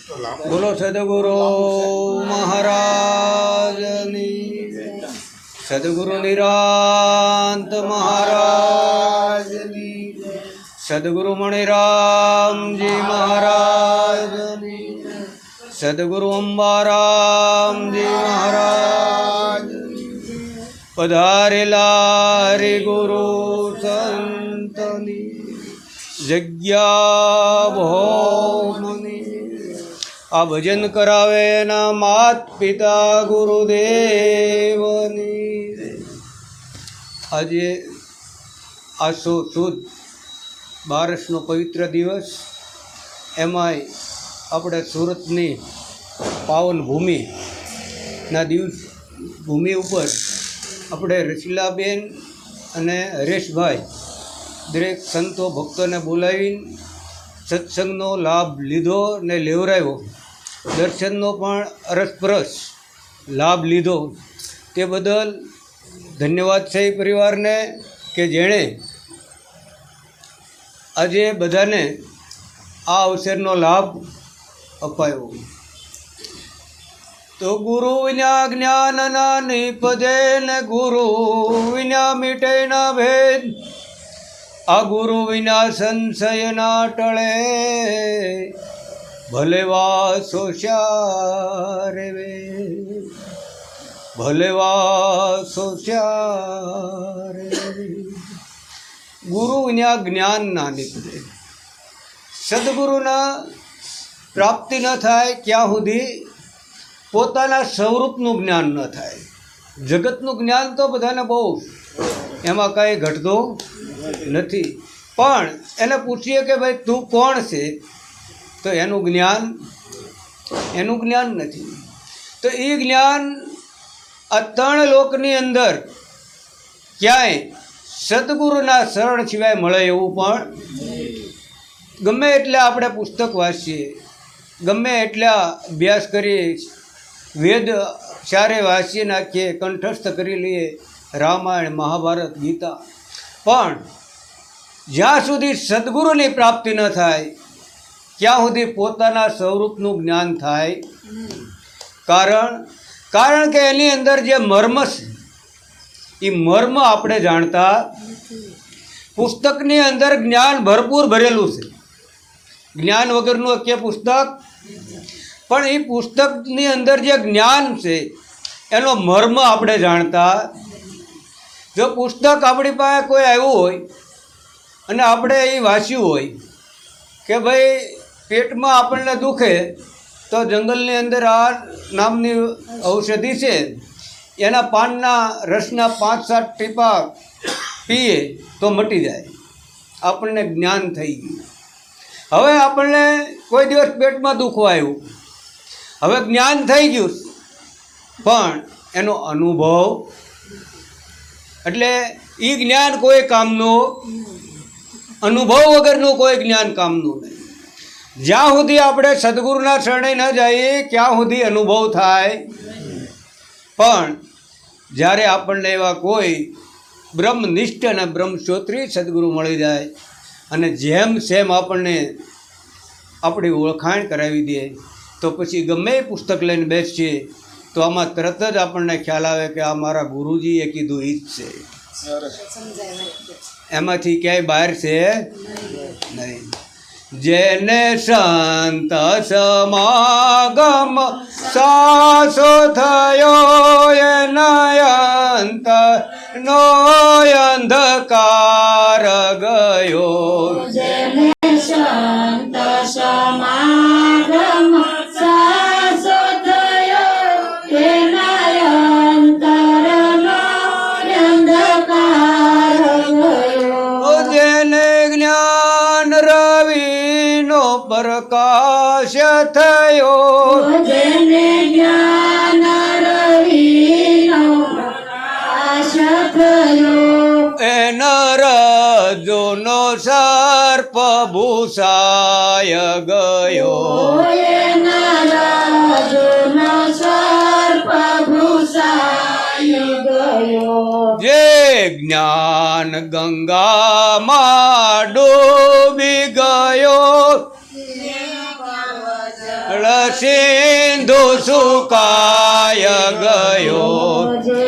બોલો સદગુરુ મહારાજની, સદગુરુ નિરાંત મહારાજની, સદગુરુ મણિરામજી મહારાજની, સદગુરુ અંબારામજી મહારાજની, પધારેલા હરિગુરુ સંતની જગ્યા ભૌમની, આ ભજન કરાવે એના માત પિતા ગુરુદેવની. આજે આસો સુદ 12નો પવિત્ર દિવસ, એમાંય આપણે સુરતની પાવન ભૂમિના ભૂમિ ઉપર આપણે રસીલાબેન અને હરેશભાઈ દરેક સંતો ભક્તોને બોલાવીને સત્સંગનો લાભ લીધો ને લેવરાયો, દર્શનનો પણ અરસપરસ લાભ લીધો. તે બદલ ધન્યવાદ છે પરિવારને કે જેણે આજે બધાને આ અવસરનો લાભ અપાયો. તો ગુરુ વિના જ્ઞાન ના નિપજે ને ગુરુ વિના મીટે ના ભેદ, આ ગુરુ વિના સંશય ના ટળે, ભલે વાસો શ્યારે ભલે વાસો શ્યારે. ગુરુ વિના જ્ઞાન ના નીપજે, સદગુરુના પ્રાપ્તિ ન થાય ક્યાં સુધી પોતાના સ્વરૂપનું જ્ઞાન ન થાય. જગતનું જ્ઞાન તો બધાને બહુ, એમાં કાંઈ ઘટતું નથી, પણ એને પૂછીએ કે ભાઈ તું કોણ છે, તો એનું જ્ઞાન નથી. તો એ જ્ઞાન આ 3 લોકની અંદર ક્યાંય સદગુરુના શરણ સિવાય મળે એવું પણ ગમે એટલે આપણે પુસ્તક વાંચીએ, ગમે એટલા અભ્યાસ કરીએ, વેદ ચારે વાંચી નાખીએ, કંઠસ્થ કરી લઈએ, રામાયણ મહાભારત ગીતા, પણ જ્યાં સુધી સદગુરુની પ્રાપ્તિ ન થાય ત્યાં સુધી પોતાના સ્વરૂપનું જ્ઞાન થાય. કારણ કે એની અંદર જે મર્મ છે એ મર્મ આપણે જાણતા. પુસ્તકની અંદર જ્ઞાન ભરપૂર ભરેલું છે, જ્ઞાન વગરનું કે પુસ્તક, પણ એ પુસ્તકની અંદર જે જ્ઞાન છે એનો મર્મ આપણે જાણતા. જો પુસ્તક આપણી પાસે કોઈ આવ્યું હોય અને આપણે એ વાંચ્યું હોય કે ભાઈ પેટમાં આપણને દુખે તો જંગલની અંદર આ નામની ઔષધિ છે, એના પાનના રસના 5-7 ટીપા પીએ તો મટી જાય, આપણને જ્ઞાન થઈ ગયું. હવે આપણને કોઈ દિવસ પેટમાં દુખવા આવ્યું, હવે જ્ઞાન થઈ ગયું, પણ એનો અનુભવ, એટલે એ જ્ઞાન કોઈ કામનું, અનુભવ વગરનું કોઈ જ્ઞાન કામનું નહીં. જ્યાં સુધી આપણે સદગુરુના શરણે ન જઈએ ત્યાં સુધી અનુભવ થાય. પણ જ્યારે આપણને એવા કોઈ બ્રહ્મનિષ્ઠ અને બ્રહ્મશ્રોત્રી સદગુરુ મળી જાય અને જેમ સેમ આપણને આપણી ઓળખાણ કરાવી દે, તો પછી ગમે એ પુસ્તક લઈને બેસીએ તો આમાં તરત જ આપણને ખ્યાલ આવે કે આ મારા ગુરુજીએ કીધું એ જ છે, એમાંથી ક્યાંય બહાર છે નહીં. જેને સંત સમાગમ સાસો થયો, એના અંતરનો અંધકાર ગયો. જેને સંત સમાગમ સાસો થયો, એના અંતરનો અંધકાર ગયો. જેને જ્ઞાન રવિનો પ્રકાશ થયો, જેને જ્ઞાન રવિનો પ્રકાશ થયો, એનો રજોનો સર્પ ભૂષાય ગયો. એના રજોનો સર્પ ભૂષાય ગયો. જે જ્ઞાન ગંગામાં ડૂબી ગયો, સિંધુ સુકાય ગયો. જે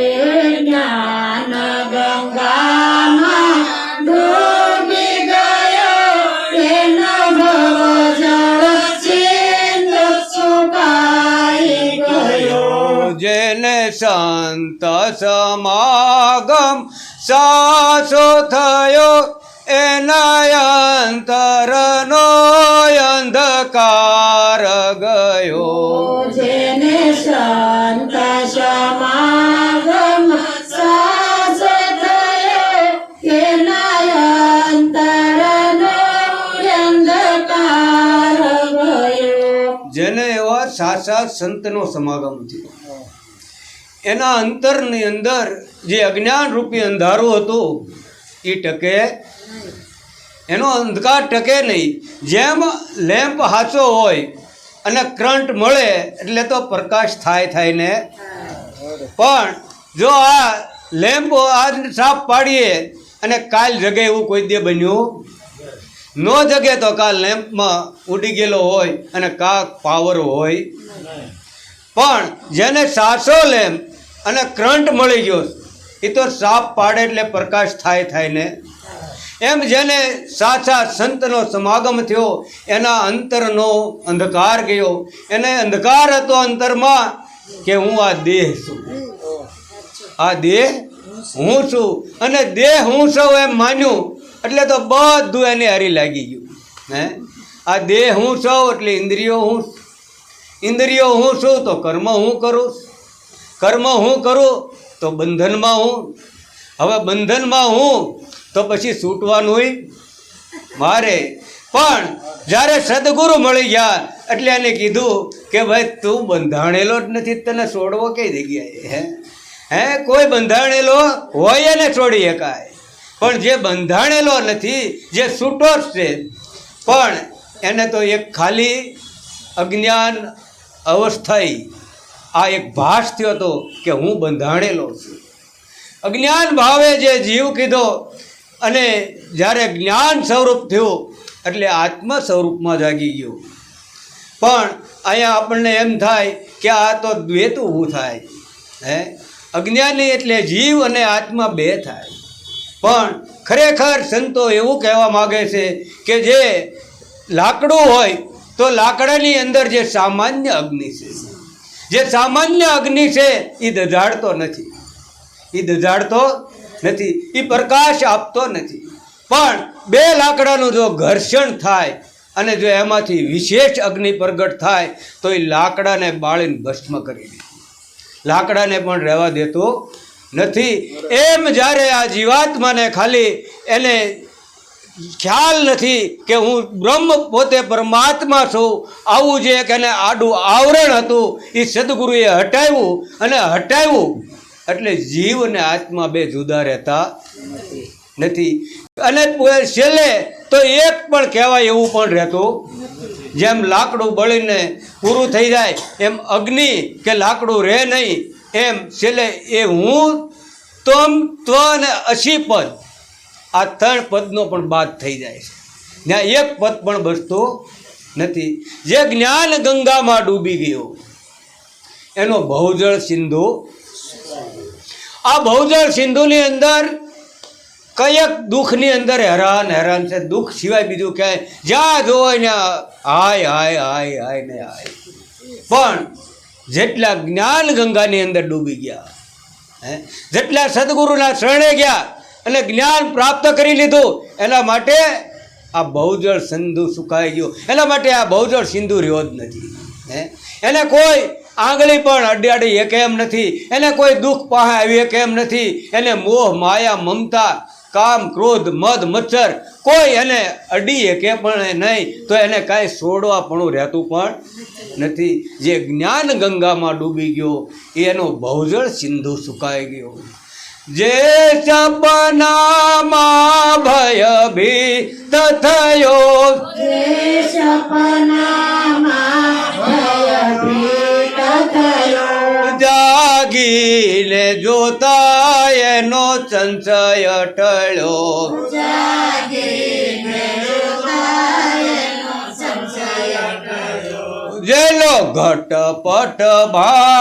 જ્ઞાન ગંગામાં ડૂબી ગયો એનો ભવજળ સિંધુ સુકાઈ ગયો. જેને સંત સમાગમ સાસો થયો એના અંતરનો અંધકાર ગયો. જેને સંત સમાગમ સાસ થયો એના અંતરનો અંધકાર ગયો. જેને એવા સાચા સંતનો સમાગમ થયો એના અંતરની અંદર જે અજ્ઞાન રૂપી અંધારું હતું એ ટકે, એનો અંધકાર ટકે નહીં. જેમ લેમ્પ હાચો હોય અને કરંટ મળે એટલે તો પ્રકાશ થાય ને, પણ જો આ લેમ્પ આજ સાફ પાડીએ અને કાલ જગે એવું કોઈ દે બન્યું ન જગે તો કાલ લેમ્પમાં ઉડી ગયેલો હોય અને કા પાવર હોય. પણ જેને સાસો લેમ્પ અને કરંટ મળી ગયો એ તો સાફ પાડે એટલે પ્રકાશ થાય ને, એમ જેને સાચા સંતનો સમાગમ થયો એના અંતરનો અંધકાર ગયો. એને અંધકાર હતો અંતરમાં કે હું આ દેહ છું, આ દેહ હું છું, અને દેહ હું છું એમ માન્યું એટલે તો બધું એને હારી લાગી ગયું. આ દેહ હું છું એટલે ઇન્દ્રિયો હું છું તો કર્મ હું કરું, કર્મ હું કરું તો બંધનમાં હું, હવે બંધનમાં હું તો પછી છૂટવાનું મારે. પણ જ્યારે સદગુરુ મળી ગયા એટલે એને કીધું કે ભાઈ તું બંધાણેલો જ નથી, તને છોડવો કઈ જગ્યાએ? કોઈ બંધાણેલો હોય એને છોડી શકાય, પણ જે બંધાણેલો નથી, જે છૂટો જ છે, પણ એને તો એક ખાલી અજ્ઞાન અવસ્થાઈ આ એક ભાસ થયો હતો કે હું બંધાણેલો છું. અજ્ઞાન ભાવે જે જીવ કીધો અને જ્યારે જ્ઞાન સ્વરૂપ થયું એટલે આત્મ સ્વરૂપમાં જાગી ગયો. પણ અહીંયા આપણને એમ થાય કે આ તો દ્વૈત ઊભું થાય. અજ્ઞાની એટલે જીવ અને આત્મા બે થાય. પણ ખરેખર સંતો એવું કહેવા માગે છે કે જે લાકડું હોય તો લાકડાની અંદર જે સામાન્ય અગ્નિ છે, જે સામાન્ય અગ્નિ છે એ દઝાડતો નથી, એ પ્રકાશ આપતો નથી. પણ બે લાકડાનું જો ઘર્ષણ થાય અને જો એમાંથી વિશેષ અગ્નિ પ્રગટ થાય તો એ લાકડાને બાળીને ભસ્મ કરી દે, લાકડાને પણ રહેવા દેતો નથી. એમ જ્યારે આ જીવાત્માને ખાલી એને ખ્યાલ નથી કે હું બ્રહ્મ પોતે પરમાત્મા છું, આવું જે એને આડું આવરણ હતું એ સદગુરુએ હટાવ્યું એટલે જીવ અને આત્મા બે જુદા રહેતા નથી. અને છેલ્લે તો એક પણ કહેવાય એવું પણ રહેતું. જેમ લાકડું બળીને પૂરું થઈ જાય એમ અગ્નિ કે લાકડું રહે નહીં, એમ છેલ્લે એ હું તમ ત્વ અને અસી પદ આ ત્રણ પદનો પણ બાદ થઈ જાય છે. ત્યાં એક પદ પણ બચતું નથી. જે જ્ઞાન ગંગામાં ડૂબી ગયો એનો બહુજળ સિંધુ. આ બહુજળ સિંધુની અંદર કયક દુઃખની અંદર હેરાન છે. દુઃખ સિવાય બીજું ક્યાંય જ્યાં જોવો ને હાય ને હાય. પણ જેટલા જ્ઞાન ગંગાની અંદર ડૂબી ગયા, જેટલા સદગુરુના શરણે ગયા અને જ્ઞાન પ્રાપ્ત કરી લીધું, એના માટે આ બહુજળ સિંધુ સુકાઈ ગયો. એના માટે આ બહુજળ સિંધુ રહ્યો જ નથી. એને કોઈ આંગળી પણ અડાડી શકે એમ નથી, એને કોઈ દુઃખ પાસે આવી શકે એમ નથી. એને મોહ માયા મમતા કામ ક્રોધ મદ મચ્છર કોઈ એને અડી શકે પણ નહીં, તો એને કાંઈ છોડવાપણું રહેતું પણ નથી. જે જ્ઞાન ગંગામાં ડૂબી ગયો એનો બહુજળ સિંધુ સુકાઈ ગયો. જે સપનામાં ભયભીત થયો, જાગીને જોતા એનો સંશય ટળ્યો. જય લો ઘટપટ ભાઈ